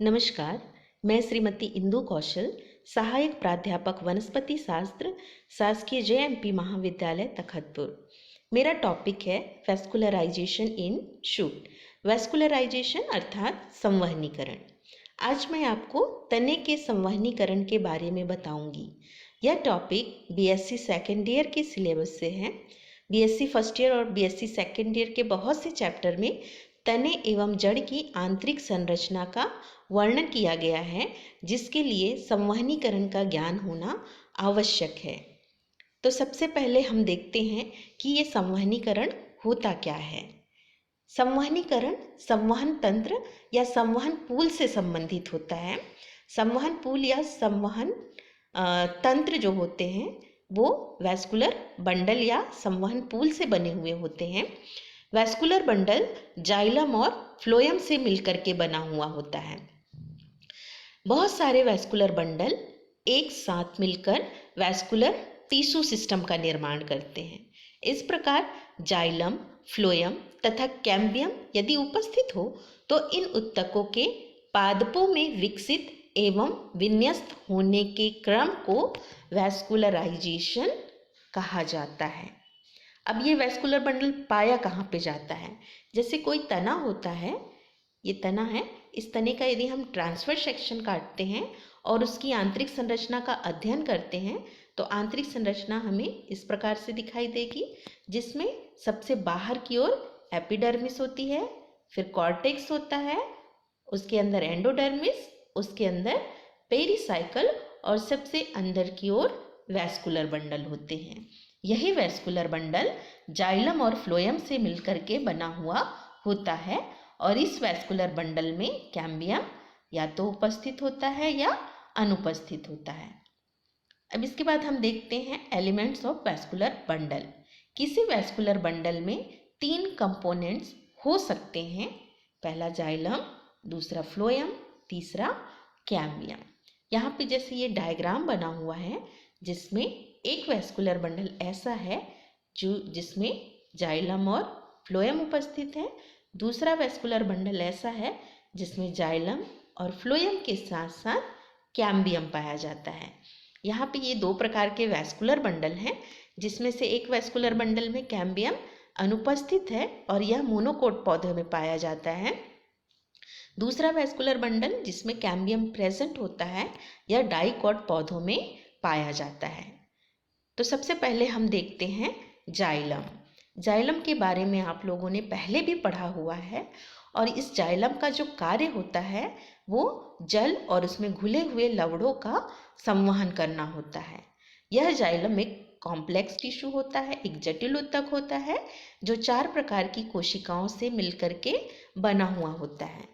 नमस्कार, मैं श्रीमती इंदु कौशल, सहायक प्राध्यापक वनस्पति शास्त्र, शासकीय JMP महाविद्यालय तखतपुर। मेरा टॉपिक है वैस्कुलराइजेशन इन शूट। वैस्कुलराइजेशन अर्थात संवहनीकरण। आज मैं आपको तने के संवहनीकरण के बारे में बताऊंगी। यह टॉपिक BSc सेकेंड ईयर के सिलेबस से है। BSc फर्स्ट ईयर और BSc सेकेंड ईयर के बहुत से चैप्टर में तने एवं जड़ की आंतरिक संरचना का वर्णन किया गया है, जिसके लिए संवहनीकरण का ज्ञान होना आवश्यक है। तो सबसे पहले हम देखते हैं कि ये संवहनीकरण होता क्या है। संवहनीकरण संवहन तंत्र या संवहन पूल से संबंधित होता है। संवहन पूल या संवहन तंत्र जो होते हैं वो वैस्कुलर बंडल या संवहन पूल से बने हुए होते हैं। वैस्कुलर बंडल जाइलम और फ्लोएम से मिलकर के बना हुआ होता है। बहुत सारे वैस्कुलर बंडल एक साथ मिलकर वैस्कुलर टिश्यू सिस्टम का निर्माण करते हैं। इस प्रकार जाइलम, फ्लोएम तथा कैम्बियम यदि उपस्थित हो तो इन ऊतकों के पादपों में विकसित एवं विन्यस्त होने के क्रम को वैस्कुलराइजेशन कहा जाता है। अब ये वैस्कुलर बंडल पाया कहाँ पे जाता है? जैसे कोई तना होता है, ये तना है, इस तने का यदि हम ट्रांसफर सेक्शन काटते हैं और उसकी आंतरिक संरचना का अध्ययन करते हैं तो आंतरिक संरचना हमें इस प्रकार से दिखाई देगी, जिसमें सबसे बाहर की ओर एपिडर्मिस होती है, फिर कॉर्टेक्स होता है, उसके अंदर एंडोडर्मिस, उसके अंदर पेरिसाइकल और सबसे अंदर की ओर वैस्कुलर बंडल होते हैं। यही वैस्कुलर बंडल जाइलम और फ्लोएम से मिलकर के बना हुआ होता है और इस वैस्कुलर बंडल में कैम्बियम या तो उपस्थित होता है या अनुपस्थित होता है। अब इसके बाद हम देखते हैं एलिमेंट्स ऑफ वैस्कुलर बंडल। किसी वैस्कुलर बंडल में 3 कंपोनेंट्स हो सकते हैं। पहला जाइलम, दूसरा फ्लोएम, तीसरा कैम्बियम। यहाँ पे जैसे ये डायग्राम बना हुआ है जिसमें एक वैस्कुलर बंडल ऐसा है जिसमें जाइलम और फ्लोएम उपस्थित है। दूसरा वैस्कुलर बंडल ऐसा है जिसमें जाइलम और फ्लोएम के साथ साथ कैम्बियम पाया जाता है। यहाँ पे ये 2 प्रकार के वैस्कुलर बंडल हैं, जिसमें से एक वैस्कुलर बंडल में कैम्बियम अनुपस्थित है और यह मोनोकोट पौधे में पाया जाता है। दूसरा वैस्कुलर बंडल जिसमें कैम्बियम प्रेजेंट होता है यह डाइकोट पौधों में पाया जाता है। तो सबसे पहले हम देखते हैं जाइलम। जाइलम के बारे में आप लोगों ने पहले भी पढ़ा हुआ है और इस जाइलम का जो कार्य होता है वो जल और उसमें घुले हुए लवणों का संवहन करना होता है। यह जाइलम एक कॉम्प्लेक्स टिश्यू होता है, एक जटिल ऊतक होता है जो 4 प्रकार की कोशिकाओं से मिलकर के बना हुआ होता है।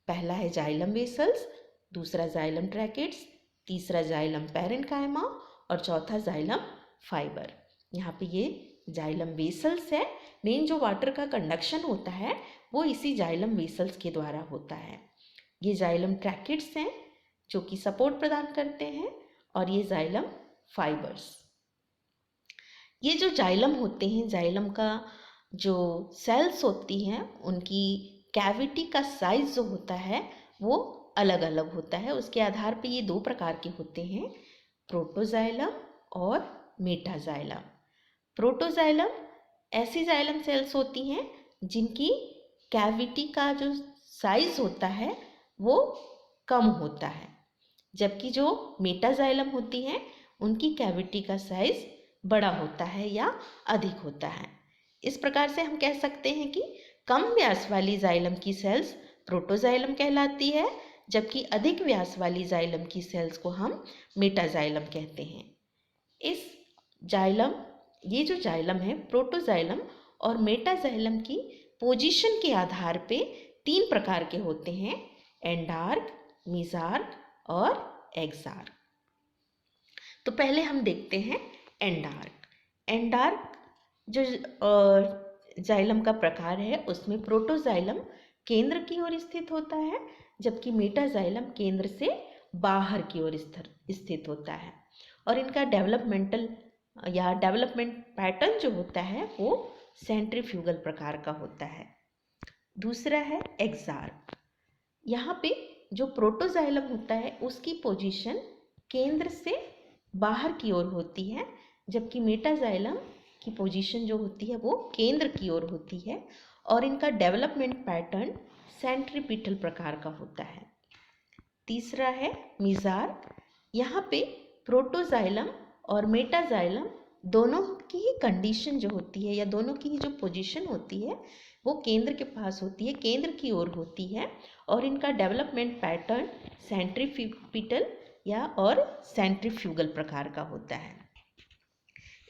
पहला है जाइलम वेसल्स, दूसरा जाइलम ट्रैकेट्स, तीसरा जाइलम पैरेन्काइमा और चौथा जाइलम फाइबर। यहाँ पे ये जाइलम वेसल्स है। मेन जो वाटर का कंडक्शन होता है वो इसी जाइलम वेसल्स के द्वारा होता है। ये जाइलम ट्रैकेट्स हैं जो कि सपोर्ट प्रदान करते हैं और ये जाइलम फाइबर्स। ये जो जाइलम होते हैं, जाइलम का जो सेल्स होती हैं उनकी कैविटी का साइज जो होता है वो अलग अलग होता है। उसके आधार पे ये 2 प्रकार के होते हैं, प्रोटोजाइलम और मेटाजाइलम। प्रोटोजाइलम ऐसी जाइलम सेल्स होती हैं जिनकी कैविटी का जो साइज होता है वो कम होता है, जबकि जो मेटाजाइलम होती हैं उनकी कैविटी का साइज बड़ा होता है या अधिक होता है। इस प्रकार से हम कह सकते हैं कि कम व्यास वाली जाइलम की सेल्स प्रोटोजाइलम कहलाती है, जबकि अधिक व्यास वाली जाइलम की सेल्स को हम मेटाजाइलम कहते हैं। इस जाइलम ये जो जाइलम है प्रोटोजाइलम और मेटाजाइलम की पोजीशन के आधार पे 3 प्रकार के होते हैं, एंडार्क, मेसार्क और एक्सार्क। तो पहले हम देखते हैं एंडार्क। एंडार्क जो जाइलम का प्रकार है उसमें प्रोटोजाइलम केंद्र की ओर स्थित होता है, जबकि मेटाजाइलम केंद्र से बाहर की ओर स्थित होता है और इनका डेवलपमेंट पैटर्न जो होता है वो सेंट्रीफ्यूगल प्रकार का होता है। दूसरा है एक्सार्क। यहाँ पे जो प्रोटोजाइलम होता है उसकी पोजीशन केंद्र से बाहर की ओर होती है, जबकि मेटाजाइलम की पोजीशन जो होती है वो केंद्र की ओर होती है और इनका डेवलपमेंट पैटर्न सेंट्रीपिटल प्रकार का होता है। तीसरा है मीज़ार्क। यहाँ पे प्रोटोजाइलम और मेटाजाइलम दोनों की ही कंडीशन जो होती है या दोनों की ही जो पोजीशन होती है वो केंद्र के पास होती है, केंद्र की ओर होती है और इनका डेवलपमेंट पैटर्न सेंट्रीपिटल या और सेंट्रीफ्यूगल प्रकार का होता है।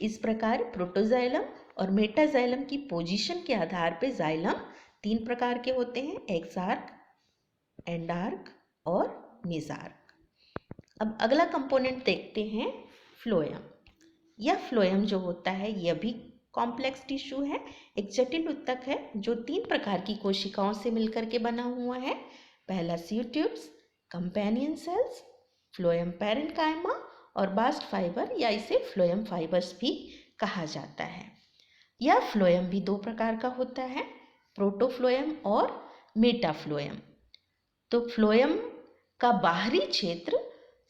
इस प्रकार प्रोटोजाइलम और मेटाजाइलम की पोजीशन के आधार पर जाइलम 3 प्रकार के होते हैं, एक्सार्क, एंडार्क और मीज़ार्क। अब अगला कंपोनेंट देखते हैं फ्लोएम। यह फ्लोएम जो होता है यह भी कॉम्प्लेक्स टिश्यू है, एक जटिल ऊतक है जो 3 प्रकार की कोशिकाओं से मिलकर के बना हुआ है। पहला sieve tubes, companion cells, phloem parenchyma और बास्ट फाइबर या इसे फ्लोएम फाइबर्स भी कहा जाता है। यह फ्लोएम भी 2 प्रकार का होता है, प्रोटोफ्लोएम और मेटाफ्लोएम। तो फ्लोएम का बाहरी क्षेत्र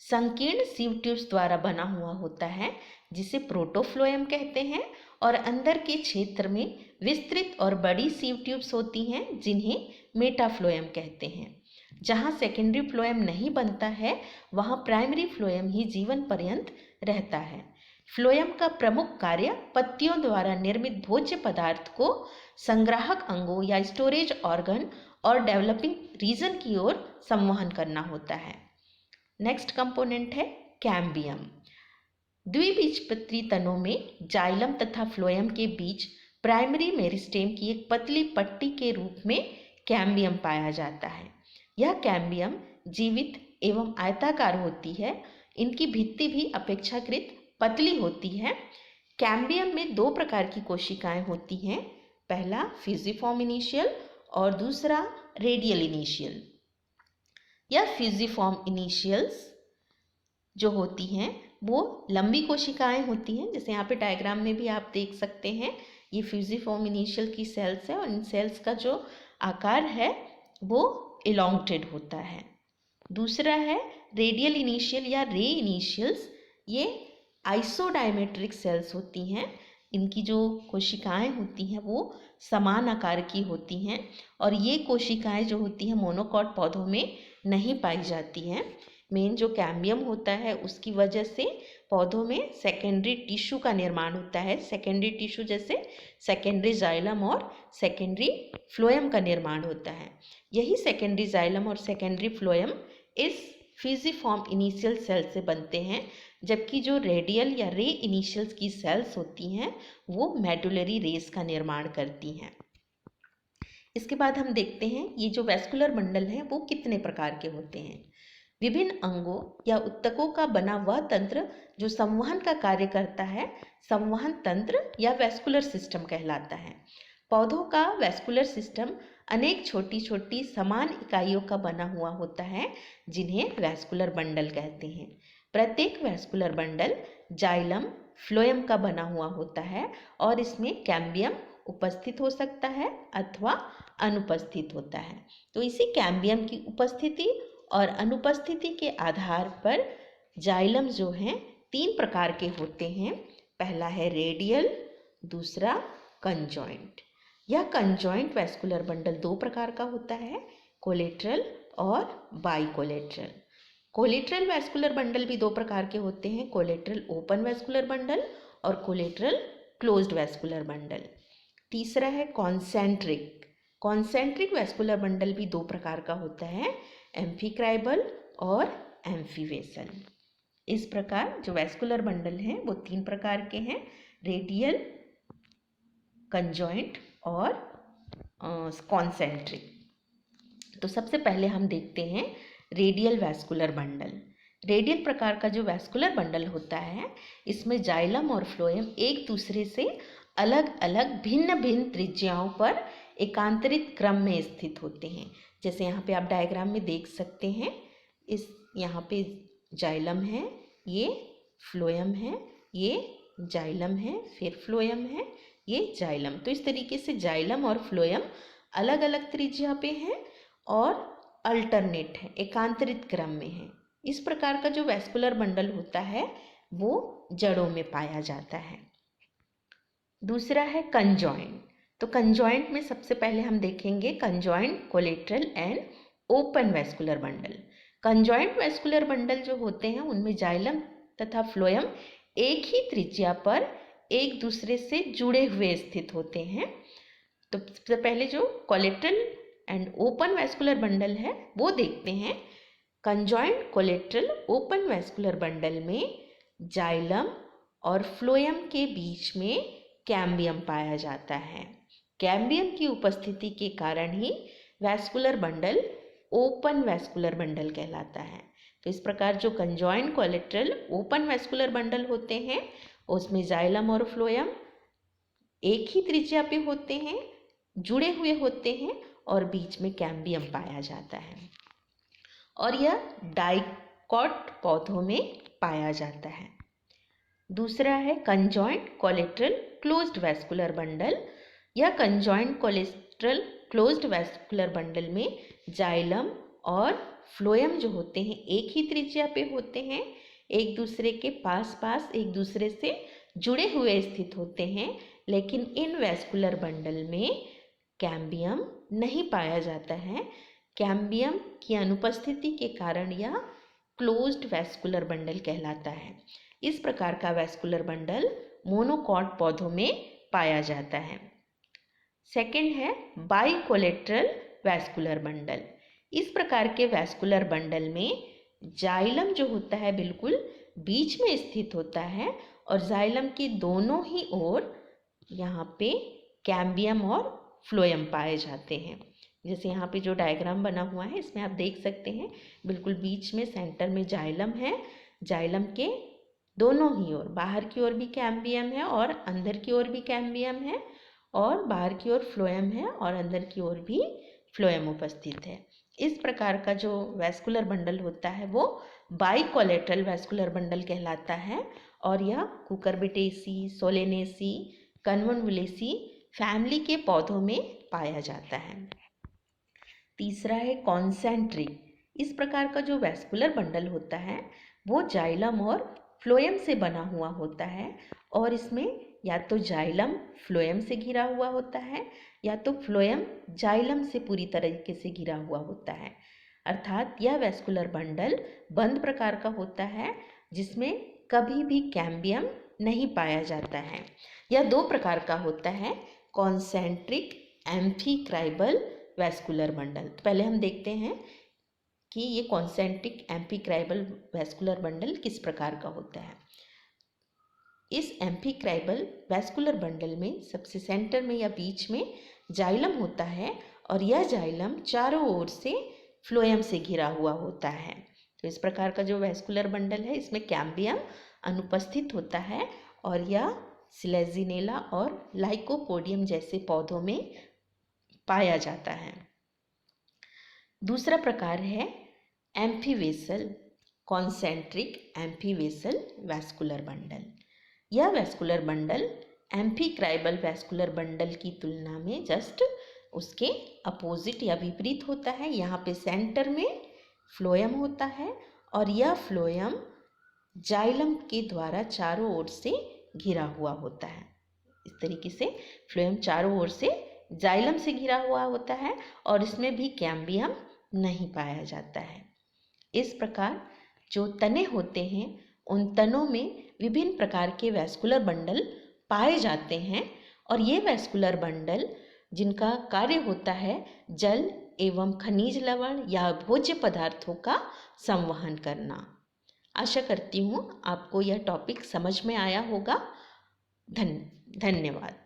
संकीर्ण सीव ट्यूब्स द्वारा बना हुआ होता है जिसे प्रोटोफ्लोएम कहते हैं और अंदर के क्षेत्र में विस्तृत और बड़ी सीव ट्यूब्स होती हैं जिन्हें मेटाफ्लोएम कहते हैं। जहाँ सेकेंडरी फ्लोएम नहीं बनता है वहाँ प्राइमरी फ्लोएम ही जीवन पर्यंत रहता है। फ्लोएम का प्रमुख कार्य पत्तियों द्वारा निर्मित भोज्य पदार्थ को संग्राहक अंगों या स्टोरेज ऑर्गन और डेवलपिंग रीजन की ओर संवहन करना होता है। नेक्स्ट कंपोनेंट है कैम्बियम। द्विबीजपत्री तनों में जाइलम तथा फ्लोएम के बीच प्राइमरी मेरिस्टेम की एक पतली पट्टी के रूप में कैम्बियम पाया जाता है। यह कैम्बियम जीवित एवं आयताकार होती है। इनकी भित्ति भी अपेक्षाकृत पतली होती है। कैम्बियम में 2 प्रकार की कोशिकाएं होती हैं, पहला फ्यूजिफॉर्म इनिशियल और दूसरा रेडियल इनिशियल। यह फ्यूजिफॉर्म इनिशियल्स जो होती हैं वो लंबी कोशिकाएं होती हैं, जैसे यहाँ पे डायग्राम में भी आप देख सकते हैं। ये फ्यूजिफॉर्म इनिशियल की सेल्स है और इन सेल्स का जो आकार है वो इलोंगेटेड होता है। दूसरा है रेडियल इनिशियल या रे इनिशियल्स। ये आइसोडायमेट्रिक सेल्स होती हैं। इनकी जो कोशिकाएं होती हैं वो समान आकार की होती हैं और ये कोशिकाएं जो होती हैं मोनोकॉट पौधों में नहीं पाई जाती हैं। मेन जो कैम्बियम होता है उसकी वजह से पौधों में सेकेंडरी टिश्यू का निर्माण होता है। सेकेंडरी टिश्यू जैसे सेकेंडरी जाइलम और सेकेंडरी फ्लोएम का निर्माण होता है। यही सेकेंडरी जाइलम और सेकेंडरी फ्लोएम इस फ्यूजिफॉर्म इनिशियल सेल से बनते हैं, जबकि जो रेडियल या रे इनिशियल्स की सेल्स होती हैं वो मेडुलरी रेस का निर्माण करती हैं। इसके बाद हम देखते हैं ये जो वैस्कुलर बंडल हैं वो कितने प्रकार के होते हैं। विभिन्न अंगों या ऊतकों का बना वह तंत्र जो संवहन का कार्य करता है संवहन तंत्र या वैस्कुलर सिस्टम कहलाता है। पौधों का वैस्कुलर सिस्टम अनेक छोटी छोटी समान इकाइयों का बना हुआ होता है जिन्हें वैस्कुलर बंडल कहते हैं। प्रत्येक वैस्कुलर बंडल जाइलम फ्लोएम का बना हुआ होता है और इसमें कैम्बियम उपस्थित हो सकता है अथवा अनुपस्थित होता है। तो इसी कैम्बियम की उपस्थिति और अनुपस्थिति के आधार पर जाइलम जो हैं 3 प्रकार के होते हैं। पहला है रेडियल, दूसरा कंजॉइंट। यह कंजॉइंट वैस्कुलर बंडल 2 प्रकार का होता है, कोलेट्रल और बाइकोलेट्रल। कोलेट्रल वैस्कुलर बंडल भी 2 प्रकार के होते हैं, कोलेट्रल ओपन वैस्कुलर बंडल और कोलेट्रल क्लोज्ड वैस्कुलर बंडल। तीसरा है कॉन्सेंट्रिक। कॉन्सेंट्रिक वैस्कुलर बंडल भी 2 प्रकार का होता है, एम्फिक्राइबल और एम्फीवेसल। इस प्रकार जो वैस्कुलर बंडल हैं वो 3 प्रकार के हैं, रेडियल, कंजॉइंट और कॉन्सेंट्रिक। तो सबसे पहले हम देखते हैं रेडियल वैस्कुलर बंडल। रेडियल प्रकार का जो वैस्कुलर बंडल होता है इसमें जाइलम और फ्लोएम एक दूसरे से अलग अलग भिन्न भिन्न त्रिज्याओं पर एकांतरित क्रम में स्थित होते हैं। जैसे यहाँ पे आप डायग्राम में देख सकते हैं, इस यहाँ पे जाइलम है, ये फ्लोएम है, ये जाइलम है, फिर फ्लोएम है, ये जाइलम। तो इस तरीके से जाइलम और फ्लोएम अलग अलग त्रिज्या पे हैं और अल्टरनेट है, एकांतरित क्रम में है। इस प्रकार का जो वैस्कुलर बंडल होता है वो जड़ों में पाया जाता है। दूसरा है कंजॉइंट। तो कंजॉइंट में सबसे पहले हम देखेंगे conjoint collateral and open vascular bundle. Conjoint vascular bundle जो होते हैं उनमें जाइलम तथा फ्लोएम एक ही त्रिज्या पर एक दूसरे से जुड़े हुए स्थित होते हैं। तो सबसे पहले जो collateral and open vascular bundle है वो देखते हैं। Conjoint collateral open vascular bundle में जाइलम और फ्लोएम के बीच में कैम्बियम पाया जाता है। कैम्बियम की उपस्थिति के कारण ही vascular bundle open vascular bundle कहलाता है। तो इस प्रकार जो conjoint collateral open vascular bundle होते हैं उसमें जाइलम और फ्लोएम एक ही त्रिज्या पे होते हैं, जुड़े हुए होते हैं और बीच में कैम्बियम पाया जाता है और यह डाइकॉट पौधों में पाया जाता है। दूसरा है conjoint collateral closed vascular bundle. या conjoint collateral closed vascular bundle में जाइलम और फ्लोएम जो होते हैं एक ही त्रिज्या पे होते हैं, एक दूसरे के पास पास एक दूसरे से जुड़े हुए स्थित होते हैं, लेकिन इन वैस्कुलर बंडल में कैम्बियम नहीं पाया जाता है। कैम्बियम की अनुपस्थिति के कारण यह क्लोज्ड वैस्कुलर बंडल कहलाता है। इस प्रकार का वैस्कुलर बंडल मोनोकॉट पौधों में पाया जाता है। सेकंड है बाइकोलेटरल वैस्कुलर बंडल। इस प्रकार के वैस्कुलर बंडल में जाइलम जो होता है बिल्कुल बीच में स्थित होता है और जाइलम के दोनों ही ओर यहाँ पे कैम्बियम और फ्लोएम पाए जाते हैं। जैसे यहाँ पे जो डायग्राम बना हुआ है इसमें आप देख सकते हैं बिल्कुल बीच में सेंटर में जाइलम है, जाइलम के दोनों ही ओर, बाहर की ओर भी कैम्बियम है और अंदर की ओर भी कैम्बियम है और बाहर की ओर फ्लोएम है और अंदर की ओर भी फ्लोएम उपस्थित है। इस प्रकार का जो वैस्कुलर बंडल होता है वो बाइकोलेटरल वैस्कुलर बंडल कहलाता है और यह कुकुरबिटेसी, सोलेनेसी, कन्वोलुलेसी फैमिली के पौधों में पाया जाता है। तीसरा है कॉन्सेंट्रिक। इस प्रकार का जो वैस्कुलर बंडल होता है वो जाइलम और फ्लोएम से बना हुआ होता है और इसमें या तो जाइलम फ्लोएम से घिरा हुआ होता है या तो फ्लोएम जाइलम से पूरी तरीके से घिरा हुआ होता है। अर्थात यह वैस्कुलर बंडल बंद प्रकार का होता है जिसमें कभी भी कैम्बियम नहीं पाया जाता है। यह दो प्रकार का होता है, कॉन्सेंट्रिक एम्फीक्राइबल वैस्कुलर बंडल। तो पहले हम देखते हैं कि ये कॉन्सेंट्रिक एम्फीक्राइबल वैस्कुलर बंडल किस प्रकार का होता है। इस एम्फीक्राइबल वैस्कुलर बंडल में सबसे सेंटर में या बीच में जाइलम होता है और यह जाइलम चारों ओर से फ्लोएम से घिरा हुआ होता है। तो इस प्रकार का जो वैस्कुलर बंडल है इसमें कैम्बियम अनुपस्थित होता है और यह सिलेजिनेला और लाइकोपोडियम जैसे पौधों में पाया जाता है। दूसरा प्रकार है एम्फीवेसल कॉन्सेंट्रिक एम्फीवेसल वैस्कुलर बंडल। यह वैस्कुलर बंडल एम्फीक्राइबल वैस्कुलर बंडल की तुलना में जस्ट उसके अपोजिट या विपरीत होता है। यहाँ पे सेंटर में फ्लोएम होता है और यह फ्लोएम जाइलम के द्वारा चारों ओर से घिरा हुआ होता है। इस तरीके से फ्लोएम चारों ओर से जाइलम से घिरा हुआ होता है और इसमें भी कैम्बियम नहीं पाया जाता है। इस प्रकार जो तने होते हैं उन तनों में विभिन्न प्रकार के वैस्कुलर बंडल पाए जाते हैं और ये वैस्कुलर बंडल जिनका कार्य होता है जल एवं खनिज लवण या भोज्य पदार्थों का संवहन करना। आशा करती हूँ आपको यह टॉपिक समझ में आया होगा। धन्यवाद।